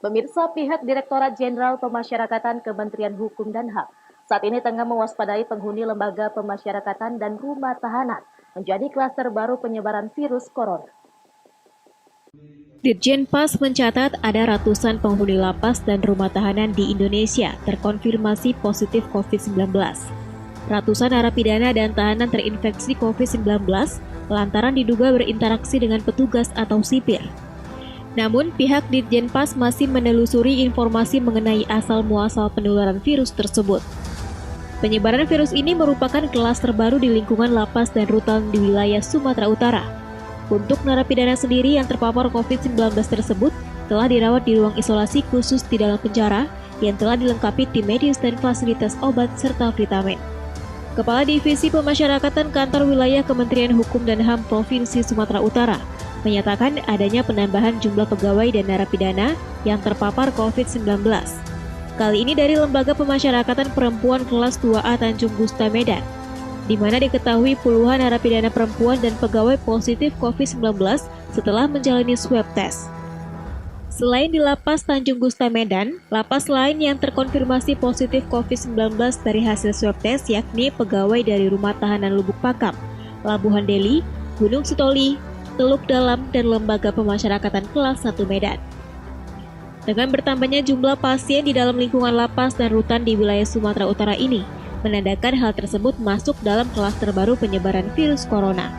Pemirsa, pihak Direktorat Jenderal Pemasyarakatan Kementerian Hukum dan HAM saat ini tengah mewaspadai penghuni lembaga pemasyarakatan dan rumah tahanan menjadi klaster baru penyebaran virus corona. Ditjen Pas mencatat ada ratusan penghuni lapas dan rumah tahanan di Indonesia terkonfirmasi positif COVID-19. Ratusan narapidana dan tahanan terinfeksi COVID-19 lantaran diduga berinteraksi dengan petugas atau sipir. Namun, pihak Ditjen Pas masih menelusuri informasi mengenai asal-muasal penularan virus tersebut. Penyebaran virus ini merupakan klaster baru di lingkungan lapas dan rutan di wilayah Sumatera Utara. Untuk narapidana sendiri yang terpapar COVID-19 tersebut telah dirawat di ruang isolasi khusus di dalam penjara yang telah dilengkapi tim medis dan fasilitas obat serta vitamin. Kepala Divisi Pemasyarakatan Kantor Wilayah Kementerian Hukum dan HAM Provinsi Sumatera Utara menyatakan adanya penambahan jumlah pegawai dan narapidana yang terpapar COVID-19. Kali ini dari Lembaga Pemasyarakatan Perempuan kelas 2A Tanjung Gusta Medan, di mana diketahui puluhan narapidana perempuan dan pegawai positif COVID-19 setelah menjalani swab test. Selain di Lapas Tanjung Gusta Medan, lapas lain yang terkonfirmasi positif COVID-19 dari hasil swab test yakni pegawai dari Rumah Tahanan Lubuk Pakam, Labuhan Deli, Gunung Sitoli, Teluk Dalam, dan Lembaga Pemasyarakatan kelas 1 Medan. Dengan bertambahnya jumlah pasien di dalam lingkungan lapas dan rutan di wilayah Sumatera Utara ini, menandakan hal tersebut masuk dalam klaster baru penyebaran virus corona.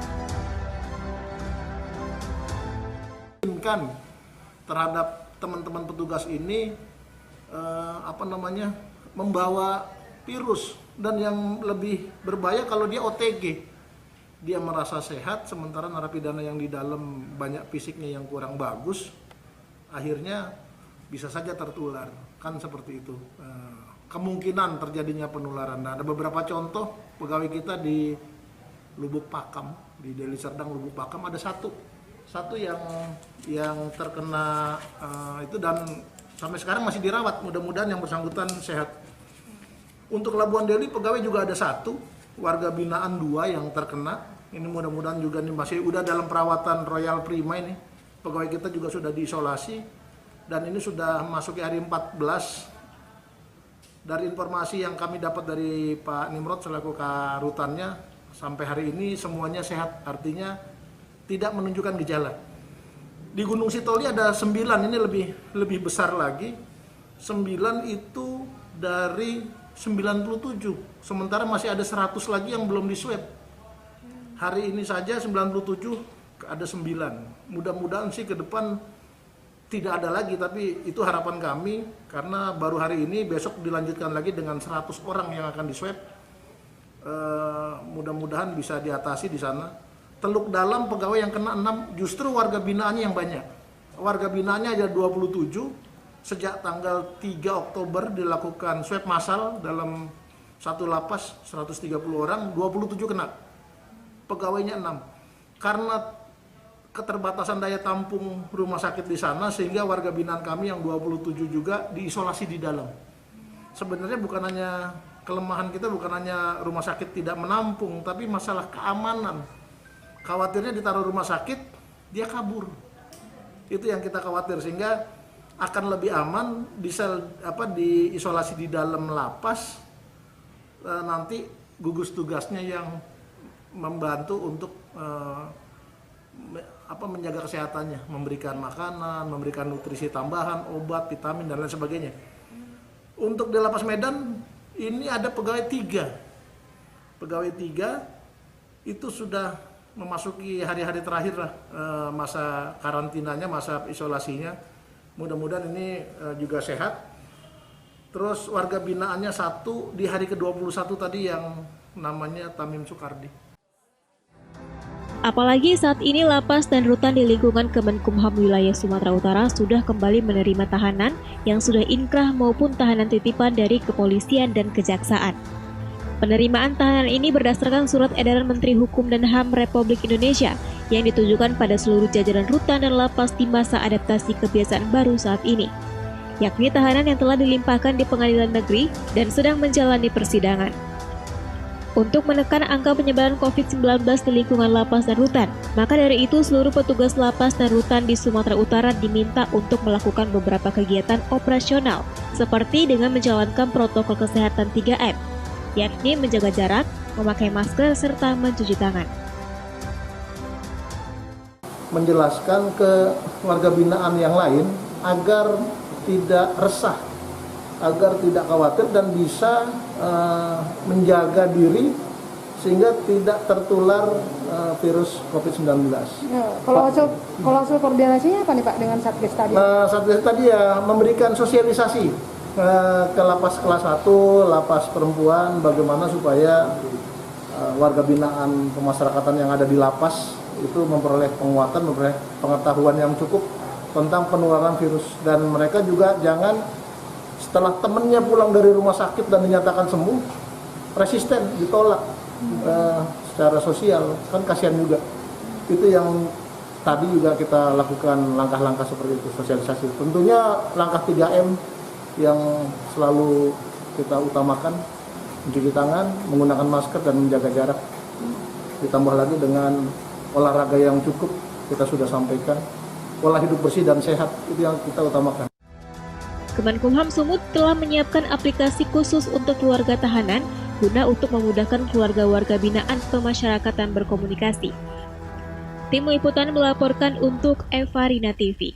Terhadap teman-teman petugas ini membawa virus, dan yang lebih berbahaya kalau dia OTG, dia merasa sehat sementara narapidana yang di dalam banyak fisiknya yang kurang bagus, akhirnya bisa saja tertular, kan seperti itu. Kemungkinan terjadinya penularan. Nah, ada beberapa contoh pegawai kita di Lubuk Pakam, di Deli Serdang Lubuk Pakam ada satu yang terkena itu, dan sampai sekarang masih dirawat. Mudah-mudahan yang bersangkutan sehat. Untuk Labuan Deli pegawai juga ada satu, warga binaan 2 yang terkena. Ini mudah-mudahan juga ini masih udah dalam perawatan Royal Prima ini. Pegawai kita juga sudah diisolasi dan ini sudah masuk hari 14. Dari informasi yang kami dapat dari Pak Nimrod selaku Karutannya, sampai hari ini semuanya sehat, artinya tidak menunjukkan gejala. Di Gunung Sitoli ada 9, ini lebih besar lagi. 9 itu dari 97, sementara masih ada 100 lagi yang belum diswab. Hari ini saja 97 ada 9. Mudah-mudahan sih ke depan tidak ada lagi, tapi itu harapan kami karena baru hari ini, besok dilanjutkan lagi dengan 100 orang yang akan diswab. Mudah-mudahan bisa diatasi di sana. Teluk Dalam pegawai yang kena 6, justru warga binaannya yang banyak. Warga binaannya ada 27. Sejak tanggal 3 Oktober dilakukan swab massal dalam satu lapas 130 orang, 27 kena. Pegawainya 6. Karena keterbatasan daya tampung rumah sakit di sana, sehingga warga binaan kami yang 27 juga diisolasi di dalam. Sebenarnya bukan hanya kelemahan kita, bukan hanya rumah sakit tidak menampung, tapi masalah keamanan. Khawatirnya ditaruh rumah sakit, dia kabur. Itu yang kita khawatir, sehingga akan lebih aman diisolasi di dalam lapas. Nanti gugus tugasnya yang membantu untuk menjaga kesehatannya, memberikan makanan, memberikan nutrisi tambahan, obat, vitamin, dan lain sebagainya. Untuk di Lapas Medan ini ada pegawai 3. Pegawai 3 itu sudah memasuki hari-hari terakhir masa karantinanya, masa isolasinya. Mudah-mudahan ini juga sehat. Terus warga binaannya 1 di hari ke-21 tadi yang namanya Tamim Soekardi. Apalagi saat ini lapas dan rutan di lingkungan Kemenkumham wilayah Sumatera Utara sudah kembali menerima tahanan yang sudah inkrah maupun tahanan titipan dari kepolisian dan kejaksaan. Penerimaan tahanan ini berdasarkan surat edaran Menteri Hukum dan HAM Republik Indonesia yang ditujukan pada seluruh jajaran rutan dan lapas di masa adaptasi kebiasaan baru saat ini, yakni tahanan yang telah dilimpahkan di pengadilan negeri dan sedang menjalani persidangan. untuk menekan angka penyebaran COVID-19 di lingkungan lapas dan rutan. Maka dari itu, seluruh petugas lapas dan rutan di Sumatera Utara diminta untuk melakukan beberapa kegiatan operasional, seperti dengan menjalankan protokol kesehatan 3M, yakni menjaga jarak, memakai masker, serta mencuci tangan. Menjelaskan ke warga binaan yang lain agar tidak resah, agar tidak khawatir dan bisa menjaga diri sehingga tidak tertular virus COVID-19. Ya, kalau hasil koordinasinya apa nih Pak dengan Satgas tadi? Satgas tadi ya memberikan sosialisasi ke lapas kelas 1, lapas perempuan, bagaimana supaya warga binaan pemasyarakatan yang ada di lapas itu memperoleh penguatan, memperoleh pengetahuan yang cukup tentang penularan virus, dan mereka juga jangan setelah temennya pulang dari rumah sakit dan dinyatakan sembuh resisten, ditolak secara sosial, kan kasihan juga. Itu yang tadi juga kita lakukan langkah-langkah seperti itu, sosialisasi. Tentunya langkah 3M yang selalu kita utamakan, mencuci tangan, menggunakan masker, dan menjaga jarak. Ditambah lagi dengan olahraga yang cukup, kita sudah sampaikan. Pola hidup bersih dan sehat, itu yang kita utamakan. Kemenkumham Sumut telah menyiapkan aplikasi khusus untuk keluarga tahanan guna untuk memudahkan keluarga warga binaan pemasyarakatan berkomunikasi. Tim Liputan melaporkan untuk Evarina TV.